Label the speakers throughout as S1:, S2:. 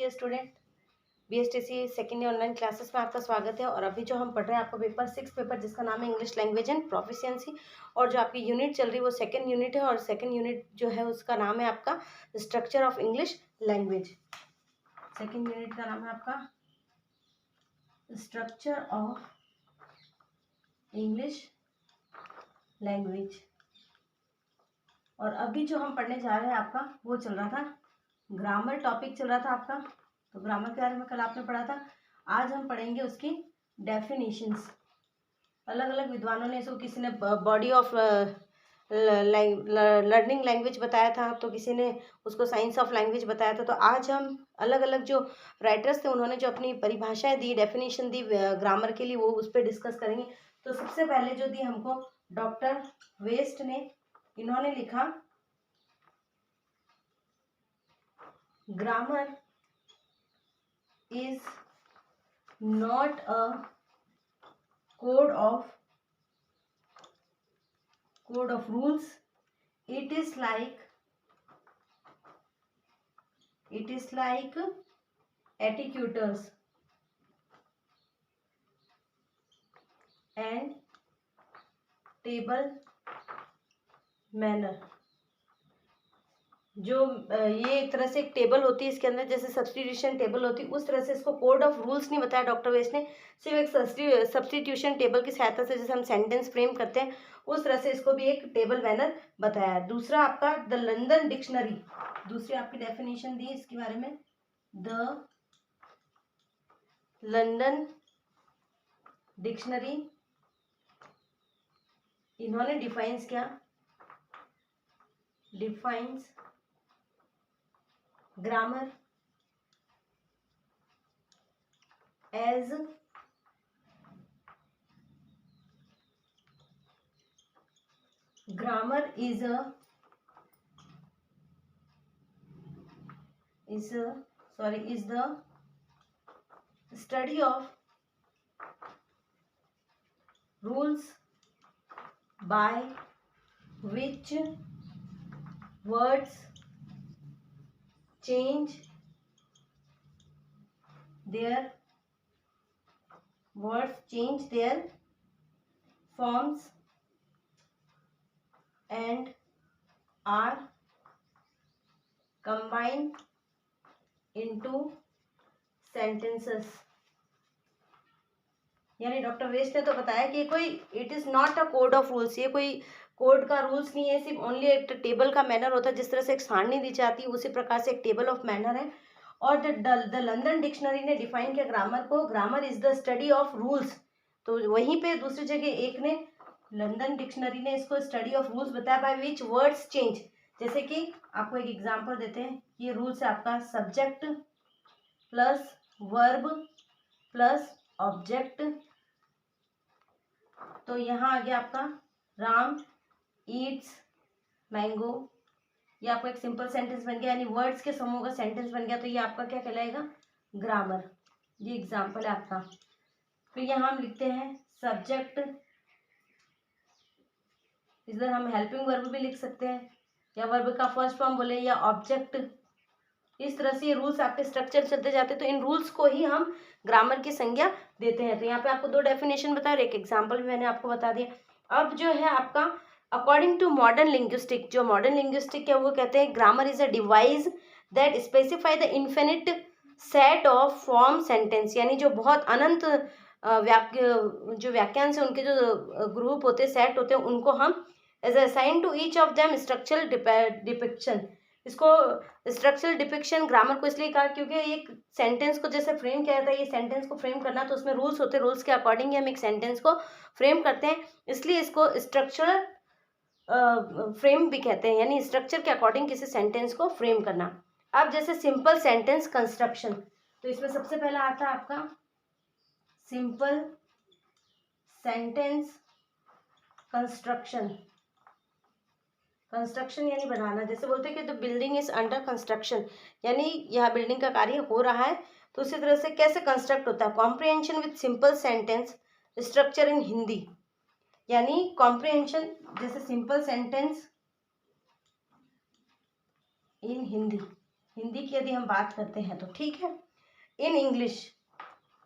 S1: Dear student, BSTC second year online classes में आपका स्वागत है। और अभी जो हम पढ़ रहे हैं आपका पेपर 6 पेपर जिसका नाम है इंग्लिश लैंग्वेज एंड प्रोफिशिएंसी, और जो आपकी यूनिट चल रही है वो सेकेंड यूनिट है। और सेकेंड यूनिट जो है उसका नाम है आपका structure of English language. Second unit का नाम है आपका स्ट्रक्चर ऑफ इंग्लिश लैंग्वेज। और अभी जो हम पढ़ने जा रहे हैं आपका वो चल रहा था ग्रामर टॉपिक चल रहा था आपका। तो ग्रामर के बारे में कल आपने पढ़ा था। आज हम पढ़ेंगे उसकी डेफिनेशंस। अलग अलग विद्वानों ने इसको, किसी ने बॉडी ऑफ लर्निंग लैंग्वेज बताया था, तो किसी ने उसको साइंस ऑफ लैंग्वेज बताया था। तो आज हम अलग अलग जो राइटर्स थे उन्होंने जो अपनी परिभाषाएं दी, डेफिनेशन दी ग्रामर के लिए, वो उस पर डिस्कस करेंगे। तो सबसे पहले जो दी हमको डॉक्टर वेस्ट ने, इन्होंने लिखा grammar is not a code of rules. It is like etiquettes and table manner. जो ये एक तरह से एक टेबल होती है, इसके अंदर जैसे सब्स्टिट्यूशन टेबल होती है उस तरह से इसको कोड ऑफ रूल्स नहीं बताया डॉक्टर वेस्ट ने। सिर्फ एक सब्स्टिट्यूशन टेबल की सहायता से जैसे हम सेंटेंस फ्रेम करते हैं उस तरह से इसको भी एक टेबल मैनर बताया है। दूसरा आपका द लंदन डिक्शनरी, दूसरी आपकी डेफिनेशन दी इसके बारे में, द लंदन डिक्शनरी। इन्होंने डिफाइंस किया, defines grammar as grammar is the study of rules by which words change their forms and are combined into sentences। यानी डॉक्टर वेस्ट ने तो बताया कि कोई it is not a code of rules, ये कोई कोड का रूल्स नहीं है, सिर्फ ओनली एक टेबल का मैनर होता है। जिस तरह से एक सारणी दी जाती है उसी प्रकार से एक टेबल ऑफ मैनर है। और द लंदन डिक्शनरी ने डिफाइन किया ग्रामर को, grammar is the study of rules. तो वहीं पे दूसरी जगह एक ने, लंदन डिक्शनरी ने इसको स्टडी ऑफ रूल्स बताया, बाय विच वर्ड्स चेंज। जैसे कि आपको एक एग्जांपल देते हैं, ये रूल्स है आपका subject plus verb plus object. तो यहाँ आ गया आपका राम ईट्स मैंगो, ये आपका एक सिंपल सेंटेंस बन गया, यानी वर्ड्स के समूह का सेंटेंस बन गया। तो ये आपका क्या कहलाएगा, ग्रामर। ये एग्जांपल है आपका। फिर यहाँ हम लिखते हैं सब्जेक्ट, इधर हम हेल्पिंग वर्ब भी लिख सकते हैं, या वर्ब का फर्स्ट फॉर्म बोले, या ऑब्जेक्ट। इस तरह से ये रूल्स आपके स्ट्रक्चर चलते जाते हैं। तो इन रूल्स को ही हम ग्रामर की संज्ञा देते हैं। तो यहाँ पे आपको दो डेफिनेशन बताया और एक एग्जांपल भी मैंने आपको बता दिया। अब जो है आपका अकॉर्डिंग टू मॉडर्न लिंग्विस्टिक, जो मॉडर्न लिंग्विस्टिक है वो कहते हैं grammar is a device that specify the infinite set of form sentence. यानी जो बहुत अनंत जो वाक्यांश है उनके जो ग्रुप होते हैं, सेट होते हैं, उनको हम as assign to each of them structural depiction. इसको स्ट्रक्चरल डिपिक्शन ग्रामर को इसलिए कहा क्योंकि एक सेंटेंस को जैसे फ्रेम किया जाता है, ये सेंटेंस को फ्रेम करना तो उसमें रूल्स होते हैं, रूल्स के अकॉर्डिंग ही हम एक सेंटेंस को फ्रेम करते हैं, इसलिए इसको स्ट्रक्चरल फ्रेम भी कहते हैं, यानी स्ट्रक्चर के अकॉर्डिंग किसी सेंटेंस को फ्रेम करना। अब जैसे सिंपल सेंटेंस कंस्ट्रक्शन, तो इसमें सबसे पहला आता है आपका सिंपल सेंटेंस कंस्ट्रक्शन। कंस्ट्रक्शन यानी बनाना, जैसे बोलते हैं कि the building is under construction, यानी यह बिल्डिंग का कार्य हो रहा है। तो उसी तरह से कैसे कंस्ट्रक्ट होता है, comprehension with simple sentence structure in Hindi, यानी कॉम्प्रिहेंशन जैसे simple sentence in Hindi. Hindi की यदि हम बात करते हैं तो ठीक है। इन इंग्लिश,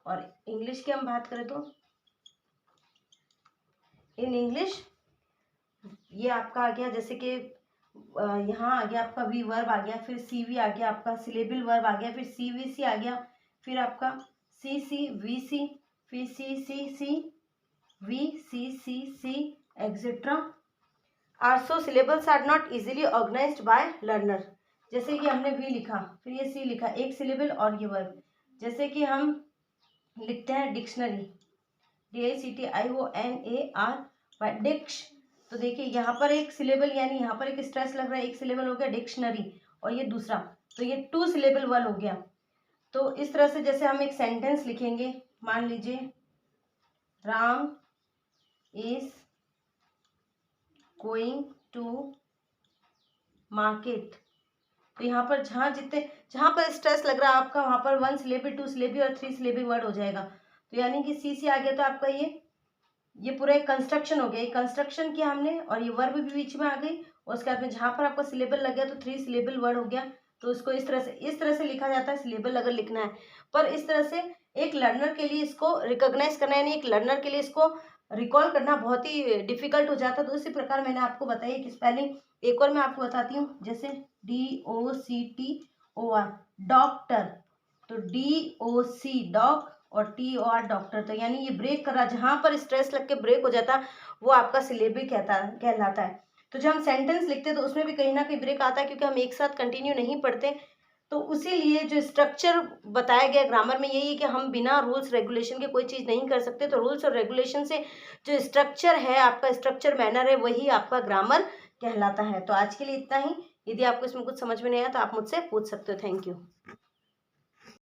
S1: और इंग्लिश की हम बात करें तो इन इंग्लिश, ये आपका आ गया जैसे कि यहाँ आ गया आपका वी वर्ब आ गया, फिर सी वी आ गया, आपका सिलेबल वर्ब आ गया, फिर सी वी सी आ गया, फिर आपका सी सी वी सी, फिर C C C V C C C etcetera. Also syllables are not easily organised by learner. जैसे कि हमने वी लिखा, फिर ये सी लिखा, एक सिलेबल और ये वर्ब। जैसे कि हम लिखते हैं डिक्शनरी, DICTIONAR, डिक्श, तो देखिए यहाँ पर एक सिलेबल यानी यहाँ पर एक स्ट्रेस लग रहा है, एक सिलेबल हो गया डिक्शनरी, और ये दूसरा, तो ये 2 सिलेबल वर्ड हो गया। तो इस तरह से जैसे हम एक सेंटेंस लिखेंगे, मान लीजिए Ram is going to market, तो यहाँ पर जहाँ पर स्ट्रेस लग रहा है आपका, वहाँ पर 1 सिलेबल, 2 सिलेबल और 3 सिलेबल वर्ड हो जाएगा। तो यानी कि सी सी आ गया, तो आपका ये पूरा एक कंस्ट्रक्शन हो गया, एक कंस्ट्रक्शन किया हमने, और ये वर्ब भी बीच में आ गई, और उसके बाद में जहाँ पर आपका सिलेबल लग गया तो 3 सिलेबल वर्ड हो गया। तो इसको इस तरह से लिखा जाता है सिलेबल अगर लिखना है। पर इस तरह से एक लर्नर के लिए इसको रिकॉग्नाइज करना, यानी एक लर्नर के लिए इसको रिकॉल करना बहुत ही डिफिकल्ट हो जाता है। तो इसी प्रकार मैंने आपको बताई कि स्पेलिंग एक और मैं आपको बताती हूँ, जैसे DOCTOR डॉक्टर, तो DOC डॉग और TOR डॉक्टर, तो यानी ये ब्रेक कर रहा, जहाँ पर स्ट्रेस लग के ब्रेक हो जाता वो आपका सिलेबल कहलाता है। तो जब हम सेंटेंस लिखते हैं तो उसमें भी कहीं ना कहीं ब्रेक आता है, क्योंकि हम एक साथ कंटिन्यू नहीं पढ़ते। तो उसी लिए जो स्ट्रक्चर बताया गया ग्रामर में यही है कि हम बिना रूल्स रेगुलेशन के कोई चीज़ नहीं कर सकते। तो रूल्स और रेगुलेशन से जो स्ट्रक्चर है, आपका स्ट्रक्चर मैनर है, वही आपका ग्रामर कहलाता है। तो आज के लिए इतना ही। यदि आपको इसमें कुछ समझ में नहीं आया तो आप मुझसे पूछ सकते हो। Thank you.